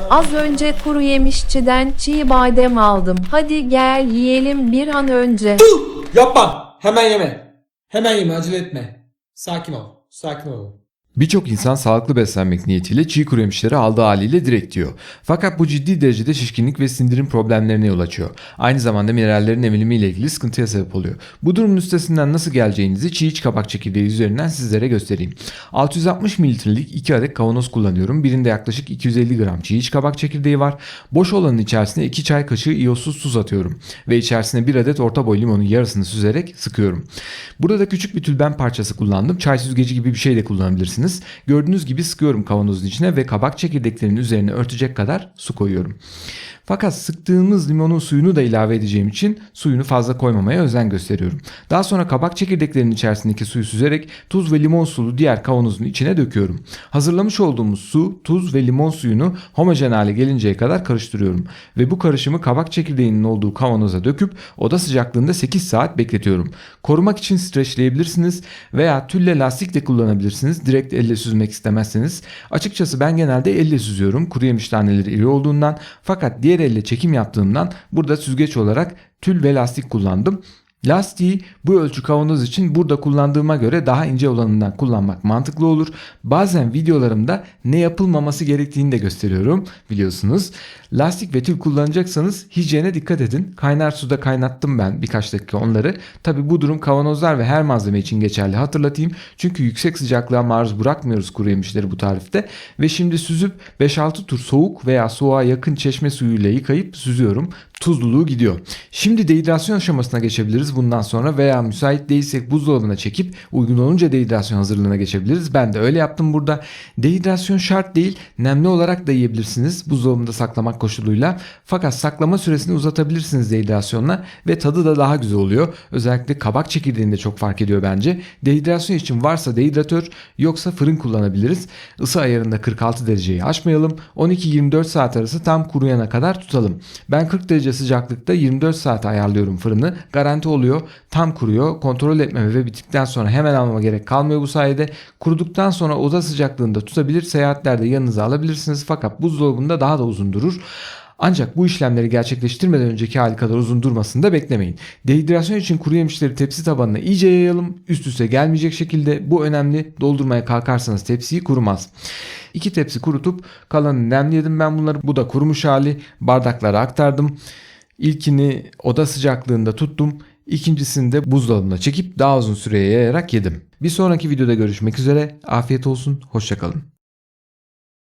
Az önce kuru yemişçiden çiğ badem aldım. Hadi gel yiyelim bir an önce. Yapma. Hemen yeme. Hemen yeme, acele etme. Sakin ol. Sakin ol. Birçok insan sağlıklı beslenmek niyetiyle çiğ kuru yemişleri aldığı haliyle direkt yiyor. Fakat bu ciddi derecede şişkinlik ve sindirim problemlerine yol açıyor. Aynı zamanda minerallerin emilimiyle ilgili sıkıntıya sebep oluyor. Bu durumun üstesinden nasıl geleceğinizi çiğ iç kabak çekirdeği üzerinden sizlere göstereyim. 660 mililitrelik 2 adet kavanoz kullanıyorum. Birinde yaklaşık 250 gram çiğ iç kabak çekirdeği var. Boş olanın içerisine 2 çay kaşığı iyozsuz tuz atıyorum. Ve içerisine 1 adet orta boy limonun yarısını süzerek sıkıyorum. Burada da küçük bir tülben parçası kullandım. Çay süzgeci gibi bir şey de kullanabilirsiniz. Gördüğünüz gibi sıkıyorum kavanozun içine ve kabak çekirdeklerinin üzerine örtecek kadar su koyuyorum. Fakat sıktığımız limonun suyunu da ilave edeceğim için suyunu fazla koymamaya özen gösteriyorum. Daha sonra kabak çekirdeklerinin içerisindeki suyu süzerek tuz ve limon sulu diğer kavanozun içine döküyorum. Hazırlamış olduğumuz su, tuz ve limon suyunu homojen hale gelinceye kadar karıştırıyorum. Ve bu karışımı kabak çekirdeğinin olduğu kavanoza döküp oda sıcaklığında 8 saat bekletiyorum. Korumak için streçleyebilirsiniz veya tülle lastik de kullanabilirsiniz. Direkt elle süzmek istemezseniz. Açıkçası ben genelde elle süzüyorum. Kuru yemiş taneleri iri olduğundan, fakat diğer elle çekim yaptığımdan burada süzgeç olarak tül ve lastik kullandım. Lastiği bu ölçü kavanoz için burada kullandığıma göre daha ince olanından kullanmak mantıklı olur. Bazen videolarımda ne yapılmaması gerektiğini de gösteriyorum biliyorsunuz. Lastik ve tül kullanacaksanız hijyene dikkat edin. Kaynar suda kaynattım ben birkaç dakika onları. Tabi bu durum kavanozlar ve her malzeme için geçerli, hatırlatayım. Çünkü yüksek sıcaklığa maruz bırakmıyoruz kuru yemişleri bu tarifte. Ve şimdi süzüp 5-6 tur soğuk veya soğuğa yakın çeşme suyuyla yıkayıp süzüyorum. Tuzluluğu gidiyor. Şimdi dehidrasyon aşamasına geçebiliriz bundan sonra veya müsait değilsek buzdolabına çekip uygun olunca dehidrasyon hazırlığına geçebiliriz. Ben de öyle yaptım burada. Dehidrasyon şart değil, nemli olarak da yiyebilirsiniz buzdolabında saklamak koşuluyla. Fakat saklama süresini uzatabilirsiniz dehidrasyonla ve tadı da daha güzel oluyor. Özellikle kabak çekirdeğinde çok fark ediyor bence. Dehidrasyon için varsa dehidratör, yoksa fırın kullanabiliriz. Isı ayarında 46 dereceyi aşmayalım. 12-24 saat arası tam kuruyana kadar tutalım. Ben 40 derece sıcaklıkta 24 saat ayarlıyorum fırını. Garanti oluyor. Tam kuruyor. Kontrol etmeme ve bittikten sonra hemen almama gerek kalmıyor bu sayede. Kuruduktan sonra oda sıcaklığında tutabilir. Seyahatlerde yanınıza alabilirsiniz. Fakat buzdolabında daha da uzun durur. Ancak bu işlemleri gerçekleştirmeden önceki hali kadar uzun durmasını da beklemeyin. Dehidrasyon için kuru yemişleri tepsi tabanına iyice yayalım. Üst üste gelmeyecek şekilde, bu önemli. Doldurmaya kalkarsanız tepsiyi kurumaz. 2 tepsi kurutup kalanını nemledim ben bunları. Bu da kurumuş hali. Bardaklara aktardım. İlkini oda sıcaklığında tuttum. İkincisini de buzdolabına çekip daha uzun süreye yayarak yedim. Bir sonraki videoda görüşmek üzere. Afiyet olsun. Hoşça kalın.